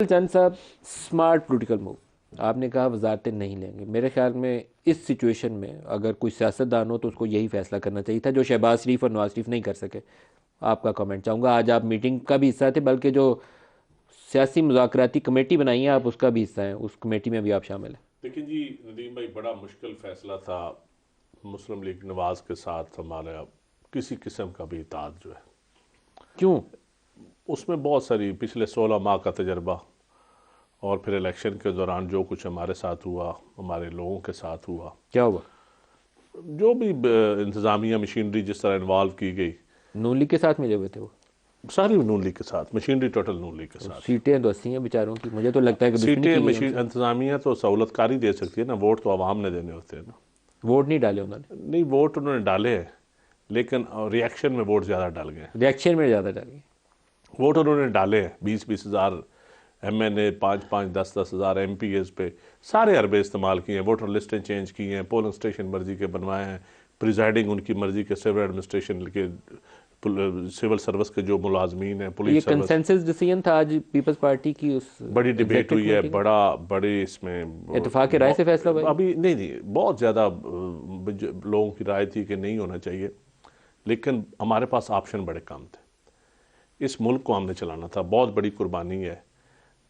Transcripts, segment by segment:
چند صاحب smart political move آپ نے کہا وزارتیں نہیں لیں گے. میرے خیال میں اس سچویشن میں اگر کوئی سیاستدان ہو تو اس کو یہی فیصلہ کرنا چاہیے تھا جو شہباز شریف اور نواز شریف نہیں کر سکے. آپ کا کمنٹ چاہوں گا. آج آپ میٹنگ کا بھی حصہ تھے بلکہ جو سیاسی مذاکراتی کمیٹی بنائی ہے آپ اس کا بھی حصہ ہیں, اس کمیٹی میں بھی آپ شامل ہیں. لیکن جی ندیم بھائی بڑا مشکل فیصلہ تھا مسلم لیگ نواز کے ساتھ ہمارا کسی قسم کا بھی اتحاد جو ہے. کیوں؟ اس میں بہت ساری پچھلے 16 ماہ کا تجربہ اور پھر الیکشن کے دوران جو کچھ ہمارے ساتھ ہوا, ہمارے لوگوں کے ساتھ ہوا, کیا ہوا؟ جو بھی انتظامیہ مشینری جس طرح انوالو کی گئی. نون لیگ کے ساتھ ملے ہوئے تھے وہ ساری نون لیگ کے ساتھ, مشینری ٹوٹل نون لیگ کے ساتھ. سیٹیں تو 80 ہیں بیچاروں کی. مجھے تو لگتا ہے کہ سیٹیں انتظامیہ تو سہولت کاری دے سکتی ہے نا, ووٹ تو عوام نے دینے ہوتے ہیں نا. ووٹ نہیں ڈالے انہوں نے. نہیں ووٹ انہوں نے ڈالے ہیں لیکن ریئیکشن میں ووٹ زیادہ ڈال گئے. ریئیکشن میں زیادہ ڈالے. ووٹ انہوں نے ڈالے ہیں 20-20 ہزار ایم این اے, 5-5, 10-10 ہزار ایم پی ایز پہ سارے اربے استعمال کیے ہیں. ووٹر لسٹیں چینج کی ہیں, پولنگ اسٹیشن مرضی کے بنوائے ہیں, پریزائڈنگ ان کی مرضی کے, سول ایڈمنسٹریشن کے سول سروس کے جو ملازمین ہیں, یہ پولیس سروس. کنسنسس ڈیسیژن تھا آج پیپلز پارٹی کی, اس بڑی ڈیبیٹ ہوئی ہے, بڑے اس میں اتفاق رائے سے فیصلہ ہوا. ابھی نہیں بہت زیادہ لوگوں کی رائے تھی کہ نہیں ہونا چاہیے, لیکن ہمارے پاس آپشن بڑے کم تھے. اس ملک کو ہم نے چلانا تھا. بہت بڑی قربانی ہے,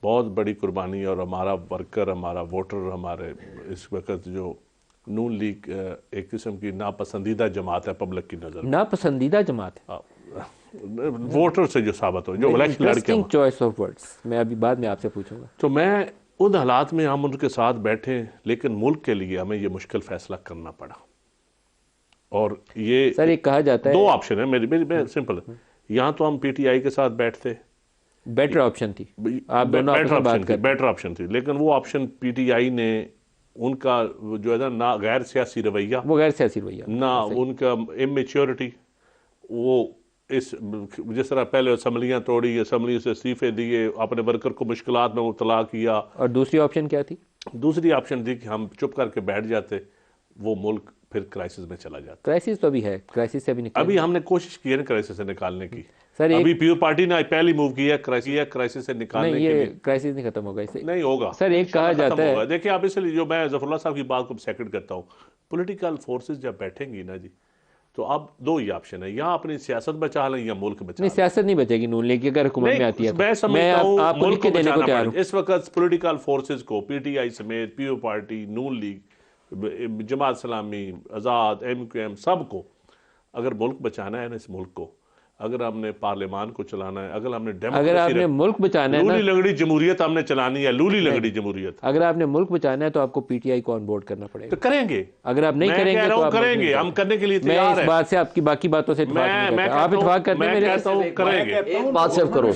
بہت بڑی قربانی. اور ہمارا ورکر, ہمارا ووٹر, ہمارے اس وقت جو نون لیگ ایک قسم کی ناپسندیدہ جماعت ہے پبلک کی نظر. ناپسندیدہ جماعت ہے ووٹر سے جو ثابت ہو, جو الیکشن لڑ کے. Interesting choice of words. میں ابھی بعد میں آپ سے پوچھوں گا. تو میں ان حالات میں ہم ان کے ساتھ بیٹھے, لیکن ملک کے لیے ہمیں یہ مشکل فیصلہ کرنا پڑا. اور یہ سر ایک کہا جاتا ہے دو آپشن ہیں میری سمپل. یہاں تو ہم پی ٹی آئی کے ساتھ بیٹھتے, بیٹر آپشن تھی. آپ دونوں آپس میں بات کریں. بیٹر آپشن تھی, لیکن وہ آپشن پی ٹی آئی نے ان کا جو ہے نا, نہ غیر سیاسی رویہ, وہ غیر سیاسی رویہ, نہ ان کا امیچیورٹی, وہ اس جس طرح پہلے اسمبلیاں توڑی, اسمبلی سے استعفے دیے, اپنے ورکر کو مشکلات میں مبتلا کیا. اور دوسری آپشن کیا تھی؟ دوسری آپشن تھی کہ ہم چپ کر کے بیٹھ جاتے, وہ ملک پھر کرائسس میں چلا جاتا. کرائسس تو ابھی ہے, کرائسس سے ابھی نکل. ابھی ہم نے کوشش کی ہے نا کرائسس سے نکالنے کی. سر ابھی پیپل پارٹی نے پہلی موو کی ہے کرائسس سے نکالنے کے لیے. یہ کرائسس نہیں ختم ہوگا, اسے نہیں ہوگا سر. ایک کہا جاتا ہے, دیکھیں آپ اس لیے جو میں ظفر اللہ صاحب کی بات کو سیکنڈ کرتا ہوں, پولیٹیکل فورسز جب بیٹھیں گی نا جی, تو اب دو ہی آپشن ہے, یا اپنی سیاست بچا لیں یا ملک بچا لیں. نہیں سیاست نہیں بچے گی نون لیگ کی اگر حکومت میں آتی ہے. میں سمجھتا ہوں ملک کو دینے کو بچانا تیار پڑے. اس وقت پولیٹیکل فورسز کو پی ٹی آئی سمیت, پیو پارٹی, نون لیگ, جماعت اسلامی, آزاد, ایم کیو ایم, سب کو اگر ملک بچانا ہے نا, اس ملک کو اگر ہم نے پارلیمان کو چلانا ہے, اگر ہم نے اگر آپ نے ملک بچانا ہے نا, لولی لنگڑی جمہوریت ہم نے چلانی ہے, لولی لنگڑی جمہوریت. اگر آپ نے ملک بچانا ہے تو آپ کو پی ٹی آئی کو آن بورڈ کرنا پڑے تو گا. کریں گے. اگر آپ نہیں کریں گے تو آپ کریں گے, ہم کرنے کے لیے تیار ہیں. میں اس بات سے آپ کی باقی باتوں سے اتفاق نہیں کرتا. آپ اتفاق کرتے ہیں میں میرے کہتا ہوں کریں گے. ایک بات صرف کروں,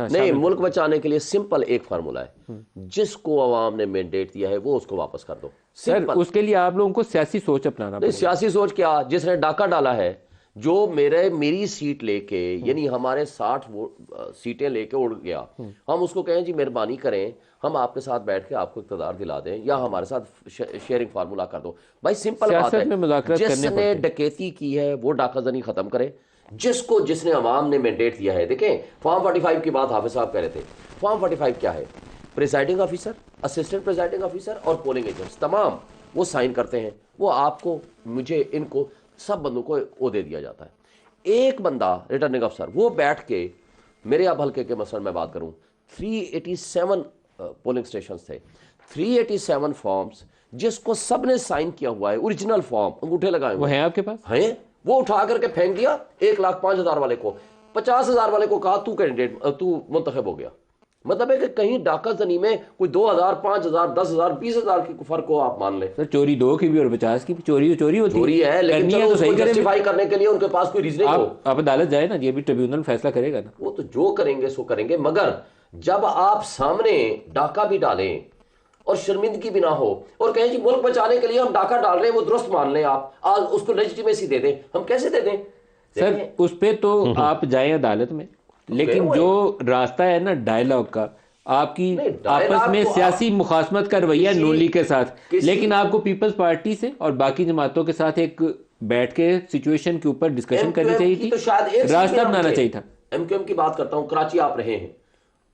نہیں ملک بچانے کے لیے سمپل ایک فارمولہ ہے, جس کو عوام نے مینڈیٹ دیا ہے وہ اس کو واپس کر دو. سر اس کے لیے آپ لوگوں کو سیاسی سوچ اپنانا پڑے گا. سیاسی سوچ کیا؟ جس نے ڈاکہ ڈالا ہے, جو میری سیٹ لے کے, یعنی ہمارے 60 سیٹیں لے کے اڑ گیا, ہم اس کو کہیں جی مہربانی کریں ہم آپ کے ساتھ بیٹھ کے آپ کو اقتدار دلا دیں, یا ہمارے ساتھ شیئرنگ فارمولا کر دو. بھائی سمپل بات ہے, جس نے ڈکیتی کی ہے وہ ڈاکہ زنی ختم کرے. جس نے عوام نے مینڈیٹ دیا ہے. دیکھیں فارم 45 کی بات حافظ صاحب کہہ رہے تھے. فارم 45 کیا ہے؟ Presiding officer, assistant presiding officer اور پولنگ ایجنٹس تمام وہ سائن کرتے ہیں. وہ آپ کو, مجھے, ان کو, سب بندوں کو عہدے دیا جاتا ہے. ایک بندہ ریٹرننگ افسر وہ بیٹھ کے, میرے اب حلقے کے مثلا میں بات کروں, 387 پولنگ سٹیشنز تھے, 387 فارمز جس کو سب نے سائن کیا ہوا ہے, اوریجنل فارم, انگوٹھے لگائے وہ ہیں آپ کے پاس ہیں, وہ اٹھا کر کے پھینک دیا 1,05,000 والے کو. 50,000 والے کو کہا تو کینڈیڈیٹ, تو منتخب ہو گیا. مطلب ہے کہ کہیں ڈاکہ زنی میں کوئی 2,000, 5,000, 10,000, 20,000 کی فرق ہو آپ مان لیں. سر چوری 2 کی بھی اور 50 کی بھی چوری ہوتی چوری ہے, لیکن چلو اس کو جسٹیفائی کرنے کے لیے ان کے پاس کوئی ریزننگ ہو. آپ عدالت جائے نا, یہ بھی ٹریبیونل فیصلہ کرے گا نا. وہ تو جو کریں گے سو کریں گے, مگر جب آپ سامنے ڈاکہ بھی ڈالیں اور شرمندگی بھی نہ ہو اور کہیں جی ملک بچانے کے لیے ہم ڈاکہ ڈال رہے ہیں, وہ درست مان لیں, آپ اس کو لیجیٹیمیسی دے دیں. ہم کیسے دے دیں سر؟ اس پہ تو آپ جائیں عدالت میں, لیکن جو راستہ ہے نا ڈائلاگ کا, آپ کی آپس میں سیاسی مخاصمت کا رویہ نون لیگ کے ساتھ, لیکن آپ کو پیپلز پارٹی سے اور باقی جماعتوں کے ساتھ ایک بیٹھ کے سچویشن کے اوپر ڈسکشن کرنی چاہیے تھی, راستہ بنانا چاہیے تھا. ایم کیو ایم کی بات کرتا ہوں, کراچی آپ رہے ہیں,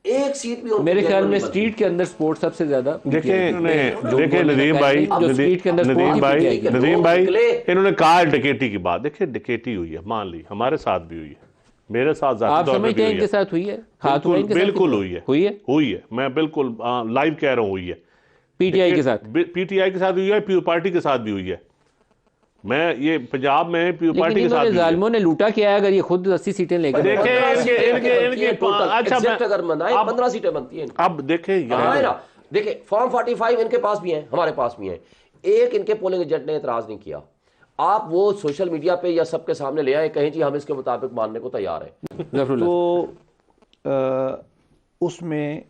ایک سیٹ بھی میرے خیال میں اسٹریٹ کے اندر سپورٹ سب سے زیادہ دیکھیں ندیم بھائی انہوں نے کہا ڈکیٹی کی بات. دیکھیں ڈکیٹی ہوئی ہے، مان لی، ہمارے ساتھ بھی ہوئی ہے، میرے ساتھ ذاتی آپ طور پہ سمجھتے بھی ہیں ہوئی ان ہے. کے ساتھ ہوئی ہے؟ بالکل ہوئی ہے، ہوئی ہے میں بالکل لائیو کہہ رہا ہوں ہوئی ہے. پی ٹی آئی کے ساتھ، پی ٹی آئی کے ساتھ ہوئی ہے، پیو پارٹی کے ساتھ بھی ہوئی ہے. میں یہ پنجاب میں پیو پارٹی کے ساتھ بھی ہوئی ہے. ظالموں نے لوٹا کیا ہے اگر یہ خود 80 سیٹیں لے کر دیکھیں اگر 15 سیٹیں بنتی ہیں. اب دیکھیں دیکھیں فارم 45 ان کے پاس بھی ہیں، ہمارے پاس بھی ہیں. ایک ان کے پولنگ ایجنٹ نے اعتراض نہیں کیا. آپ وہ سوشل میڈیا پہ یا سب کے سامنے لے آئے، کہیں جی ہم اس کے مطابق ماننے کو تیار ہیں. تو اس میں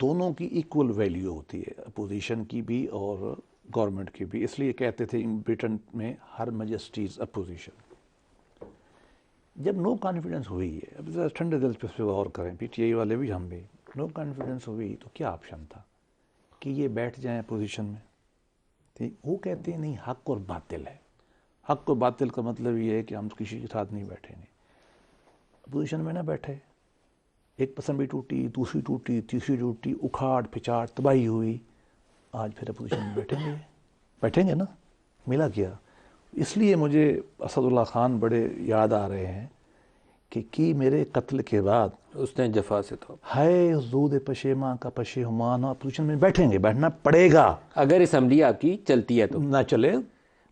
دونوں کی ایکول ویلیو ہوتی ہے، اپوزیشن کی بھی اور گورنمنٹ کی بھی. اس لیے کہتے تھے برٹن میں ہر میجسٹیز اپوزیشن. جب نو کانفیڈنس ہوئی ہے، اب ذرا ٹھنڈے دل پہ غور کریں، پی ٹی آئی والے بھی ہم بھی، نو کانفیڈنس ہوئی تو کیا آپشن تھا کہ یہ بیٹھ جائیں اپوزیشن میں. ٹھیک، وہ کہتے ہیں نہیں حق اور باطل ہے. حق اور باطل کا مطلب یہ ہے کہ ہم کسی کے ساتھ نہیں بیٹھیں گے. اپوزیشن میں نہ بیٹھے، ایک اسمبلی ٹوٹی، دوسری ٹوٹی، تیسری ٹوٹی، اکھاڑ پھچاڑ تباہی ہوئی. آج پھر اپوزیشن میں بیٹھیں گے نا. ملا کیا؟ اس لیے مجھے اسد اللہ خان بڑے یاد آ رہے ہیں کہ کی میرے قتل کے بعد اس نے جفا سے تو ہے زود پشیماں کا پشیمان. اپوزیشن میں بیٹھیں گے، بیٹھنا پڑے گا. اگر اسمبلی آپ کی چلتی ہے تو نہ چلے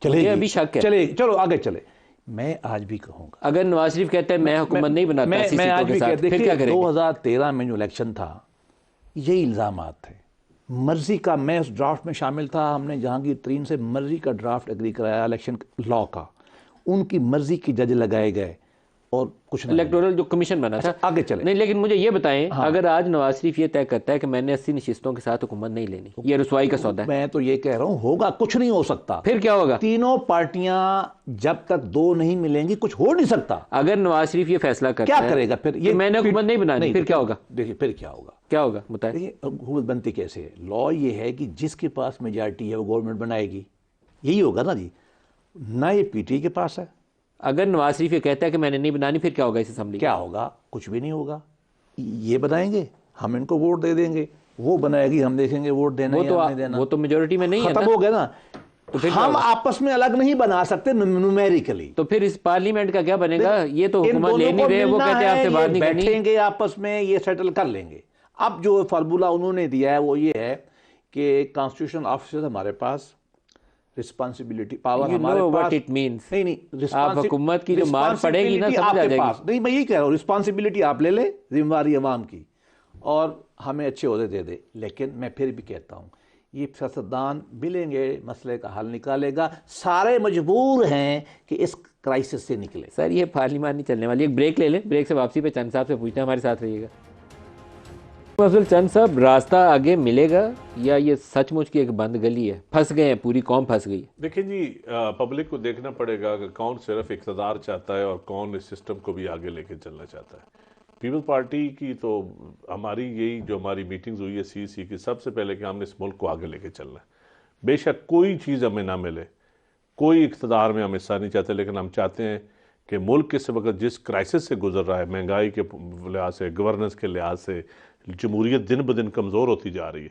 مجھے ابھی شک ہے. چلے، چلو آگے چلے. میں آج بھی کہوں گا اگر نواز شریف کہتا ہے میں حکومت نہیں بناتا 80 میں آج سیٹوں کے بھی ساتھ، پھر کیا کریں گے؟ 2013 میں جو الیکشن تھا یہی الزامات تھے. مرضی کا، میں اس ڈرافٹ میں شامل تھا. ہم نے جہانگیر ترین سے مرضی کا ڈرافٹ اگری کرایا الیکشن لا کا. ان کی مرضی کی جج لگائے گئے اور کچھ نہیں. الیکٹورل جو کمیشن بنا تھا. آگے چلے. نہیں لیکن مجھے یہ بتائیں، اگر آج نواز شریف یہ طے کرتا ہے کہ میں نے 80 نشستوں کے ساتھ حکومت نہیں لینی، یہ رسوائی کا سودا ہے. میں تو یہ کہہ رہا ہوں ہوگا، کچھ نہیں ہو سکتا. پھر کیا ہوگا؟ تینوں پارٹیاں جب تک دو نہیں ملیں گی کچھ ہو نہیں سکتا. اگر نواز شریف یہ فیصلہ کرتا کیا ہے کرے گا پھر؟ یہ میں نے حکومت نہیں بنانی، پھر کیا ہوگا؟ دیکھیے پھر کیا ہوگا، کیا ہوگا بتائیں. دیکھیے حکومت بنتی کیسے ہے؟ لا یہ ہے کہ جس کے پاس میجارٹی ہے وہ گورنمنٹ بنائے گی. یہی ہوگا نا جی. نہ یہ پی ٹی آئی کے پاس ہے. اگر نواز شریف یہ کہتا ہے کہ میں نے نہیں بنانی، پھر کیا ہوگا اس اسمبلی؟ کیا ہوگا؟ کچھ بھی نہیں ہوگا. یہ بنائیں گے، ہم ان کو ووٹ دے دیں گے. وہ بنائے گی، ہم دیکھیں گے ووٹ دینا یا نہیں دینا. وہ تو میجورٹی میں نہیں ہے، ختم ہو گیا نا. ہم آپس میں الگ نہیں بنا سکتے نومیریکلی. تو پھر اس پارلیمنٹ کا کیا بنے گا؟ یہ تو حکومت لے نہیں رہے، وہ کہتے ہیں آپ سے بات نہیں کرنی. بیٹھیں گے آپس میں، یہ سیٹل کر لیں گے. اب جو فارمولہ انہوں نے دیا ہے وہ یہ ہے کہ کانسٹیٹیوشن آفیسر ہمارے پاس، رسپانسبلٹی پاور ہمارے پاس. نہیں آپ حکومت کی جو مار پڑے گی نا سمجھ آ جائے گی. نہیں میں یہی کہہ رہا ہوں، رسپانسبلٹی آپ لے لیں، ذمہ داری عوام کی، اور ہمیں اچھے عہدے دے دے. لیکن میں پھر بھی کہتا ہوں یہ سیاستدان ملیں گے، مسئلے کا حل نکالے گا. سارے مجبور ہیں کہ اس کرائسس سے نکلے. سر یہ پارلیمان نہیں چلنے والی. ایک بریک لے لیں، بریک سے واپسی پہ چند صاحب سے پوچھتے ہیں، ہمارے ساتھ رہیے گا. افضل چند صاحب، راستہ آگے ملے گا یا یہ سچ مچ کی ایک بند گلی ہے؟ پھنس گئے ہیں، پوری قوم پھنس گئی. دیکھیں جی، پبلک کو دیکھنا پڑے گا کہ کون صرف اقتدار چاہتا ہے اور کون اس سسٹم کو بھی آگے لے کے چلنا چاہتا ہے. پیپل پارٹی کی تو ہماری یہی جو ہماری میٹنگز ہوئی ہے سی کی، سب سے پہلے کہ ہم نے اس ملک کو آگے لے کے چلنا ہے. بے شک کوئی چیز ہمیں نہ ملے، کوئی اقتدار میں ہم حصہ نہیں چاہتے، لیکن ہم چاہتے ہیں کہ ملک اس وقت جس کرائسس سے گزر رہا ہے، مہنگائی کے لحاظ سے، گورننس کے لحاظ سے، جمہوریت دن بدن کمزور ہوتی جا رہی ہے.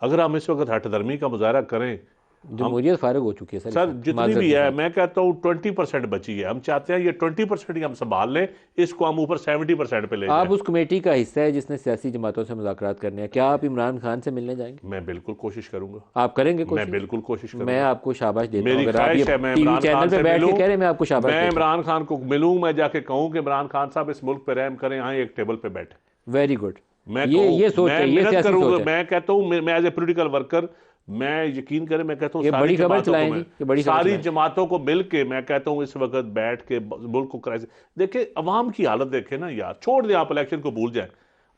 اگر ہم اس وقت ہٹ درمی کا مظاہرہ کریں، جمہوریت فارغ ہو چکی ہے سر جتنی بھی ہے، میں کہتا ہوں 20% بچی ہے. ہم چاہتے ہیں یہ 20% ہی ہم سنبھال لیں، اس کو ہم اوپر 70% پہ لے جائیں. آپ اس کمیٹی کا حصہ ہے جس نے سیاسی جماعتوں سے مذاکرات کرنے ہیں. کیا آپ عمران خان سے ملنے جائیں گے؟ میں بالکل کوشش کروں گا. آپ کریں گے کوشش؟ میں بالکل کوشش کروں گا. میں آپ کو شاباش دیتا ہوں. میری خواہش ہے میں عمران خان سے ملوں. کہہ رہے میں آپ کو شاباش میں عمران خان کو ملوں، میں جا کے کہوں کہ عمران خان صاحب اس ملک پہ رحم کریں، آئیں ایک ٹیبل پہ بیٹھیں. Very good. میں یہ سوچ ہے، یہ سیاسی سوچ ہے. میں کہتا ہوں، میں ایز اے پولیٹیکل ورکر، میں یقین کریں، میں کہتا ہوں بڑی خبر چلائیں گی، ساری جماعتوں کو مل کے، میں کہتا ہوں اس وقت بیٹھ کے ملک کو کرائسس. دیکھیں عوام کی حالت دیکھیں نا یار، چھوڑ دیں آپ الیکشن کو بھول جائیں،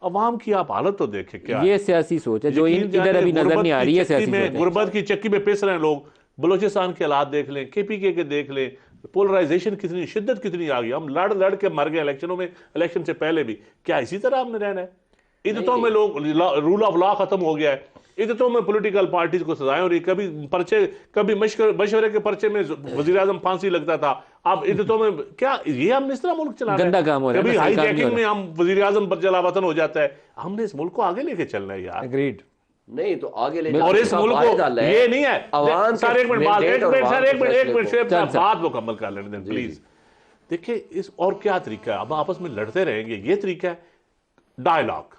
عوام کی آپ حالت تو دیکھیں کیا. یہ سیاسی سوچ ہے جو ادھر ابھی نظر نہیں آ رہی ہے. سیاسی سوچ ہے. غربت کی چکی میں پس رہے ہیں لوگ. بلوچستان کے حالات دیکھ لیں، کے پی کے دیکھ لیں، پولرائزیشن کتنی، شدت کتنی آ گئی. ہم لڑ کے مر گئے الیکشنوں میں، الیکشن سے پہلے بھی. کیا اسی طرح ہم نے رہنا ہے؟ ادھر تو میں لوگ رول آف لا ختم ہو گیا ہے. عدتوں میں پولیٹیکل پارٹیز کو سزائیں، اور کبھی پرچے، کبھی مشورے کے پرچے میں وزیر اعظم پھانسی لگتا تھا، اب عدتوں میں کیا یہ ہم اس طرح ملک چلا رہے ہیں؟ گندا کام ہو رہا ہے، کبھی ہائی صحیح کام نہیں ہو جیکنگ میں ہم وزیر اعظم پر جلا وطن ہو جاتا ہے. ہم نے اس ملک کو آگے لے کے چلنا ہے یار. اگریڈ. نہیں تو آگے لے اور اس ملک کو یہ نہیں ہے عوام سر، ایک منٹ بات، ایک منٹ شعیب چل سر. بات مکمل کر لینے دیں پلیز. دیکھیں اس اور کیا طریقہ ہے، اب آپس میں لڑتے رہیں گے، یہ طریقہ ہے ڈائلاگ.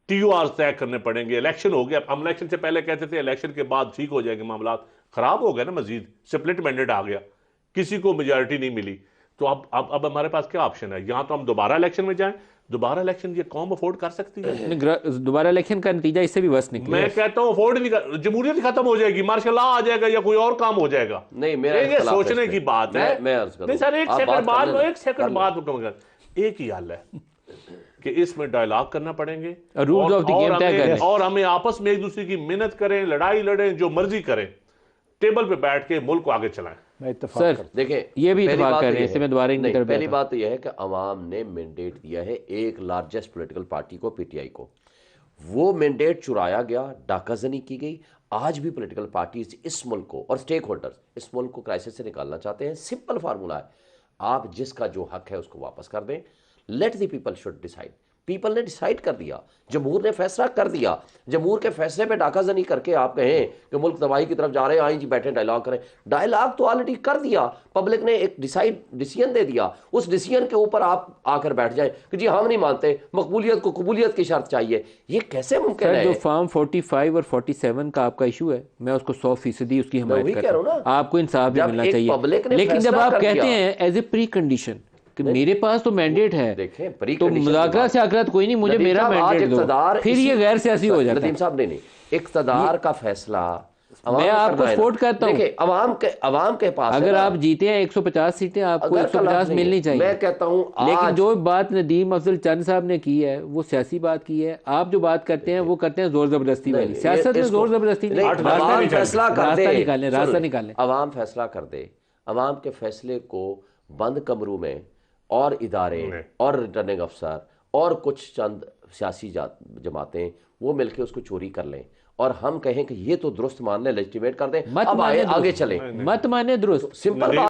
ٹی یو آر طے کرنے پڑیں گے. الیکشن ہو گیا، ہم الیکشن سے پہلے کہتے تھے الیکشن کے بعد ٹھیک ہو جائے گے معاملات، خراب ہو گئے نا، مزید سپلٹ مینڈیٹ آ گیا، کسی کو میجارٹی نہیں ملی. تو اب ہمارے پاس کیا آپشن ہے؟ یہاں تو ہم دوبارہ الیکشن میں جائیں. دوبارہ الیکشن یہ قوم افورڈ کر سکتی ہے؟ دوبارہ الیکشن کا نتیجہ اس سے بھی ورس نکلے. میں کہتا ہوں افورڈ نہیں کر، جمہوریت ختم ہو جائے گی، مارشل لا آ جائے گا یا کوئی اور کام ہو جائے گا. نہیں میرا یہ سوچنے کی بات ہے. نہیں سر، ایک سیکنڈ بعد مکمل کر. ایک ہی حل ہے کہ اس میں ڈائلاگ کرنا پڑیں گے، رولز آف دی گیم طے کریں، اور ہمیں آپس میں ایک دوسرے کی محنت کریں، لڑائی لڑیں، جو مرضی کریں، ٹیبل پہ بیٹھ کے ملک کو آگے چلائیں. میں اتفاق سر کرتا دیکھیں یہ بھی اتفاق کر رہے ہیں، اس سے میں دوبارہ نہیں، پہلی بات تو یہ ہے کہ عوام نے مینڈیٹ دیا ہے ایک لارجسٹ پولیٹیکل پارٹی کو، پی ٹی آئی کو. وہ مینڈیٹ چرایا گیا، ڈاکہ زنی کی گئی. آج بھی پولیٹیکل پارٹیز اس ملک کو اور سٹیک ہولڈرز اس ملک کو کرائسس سے نکالنا چاہتے ہیں. سمپل فارمولہ ہے، آپ جس کا جو حق ہے اس کو واپس کر دیں. Let the people should decide. People نے ڈیسائیڈ کر دیا، جمہور نے فیصلہ کر دیا. جمہور کے فیصلے پہ ڈاکہ زنی کر کے آپ کہیں کہ ملک تباہی کی طرف جا رہے ہیں، آئیں جی بیٹھیں ڈائلاگ کریں. ڈائلاگ تو آلریڈی کر دیا، پبلک نے ایک ڈیسیژن دے دیا. اس ڈیسیژن کے اوپر آپ آ کر بیٹھ جائیں کہ جی ہم نہیں مانتے، مقبولیت کو قبولیت کی شرط چاہیے. یہ کیسے ممکن سر ہے؟ جو فارم 45 اور 47 کا آپ کا ایشو ہے، میں اس کو 100% اس کی حمایت وہی کرتا کہہ رہا ہوں. ہوں نا، آپ کو انصاف بھی جب ملنا ایک چاہیے، پبلک نے لیکن جب فیصلہ آپ کر کہتے دیا، ہیں ایز اے پری کنڈیشن کہ میرے پاس تو مینڈیٹ ہے، دیکھیں پری تو کنڈیشن مذاکرات سے آکرات کوئی نہیں، مجھے میرا مینڈیٹ دو، پھر یہ غیر سیاسی ہو جاتا ہے. ندیم صاحب نہیں، اقتدار کا فیصلہ میں آپ کو سپورٹ کرتا ہوں. دیکھیں عوام کے پاس اگر آپ جیتے ہیں 150 سیٹیں، آپ کو 150 ملنی چاہیے. میں کہتا ہوں لیکن جو بات ندیم افضل چند صاحب نے کی ہے وہ سیاسی بات کی ہے. آپ جو بات کرتے ہیں وہ کرتے ہیں زور زبردستی والی. سیاست میں زور زبردستی نہیں، عوام فیصلہ کر دے، راستہ نکالیں. عوام فیصلہ کر دے. عوام کے فیصلے کو بند کمروں میں اور ادارے اور ریٹرننگ افسر اور کچھ چند سیاسی جماعتیں وہ مل کے اس کو چوری کر لیں، اور ہم کہیں کہ یہ تو درست مان لیں، لیجیٹیمیٹ کر دیں، اب آگے چلیں. مت مانے درست. سمپل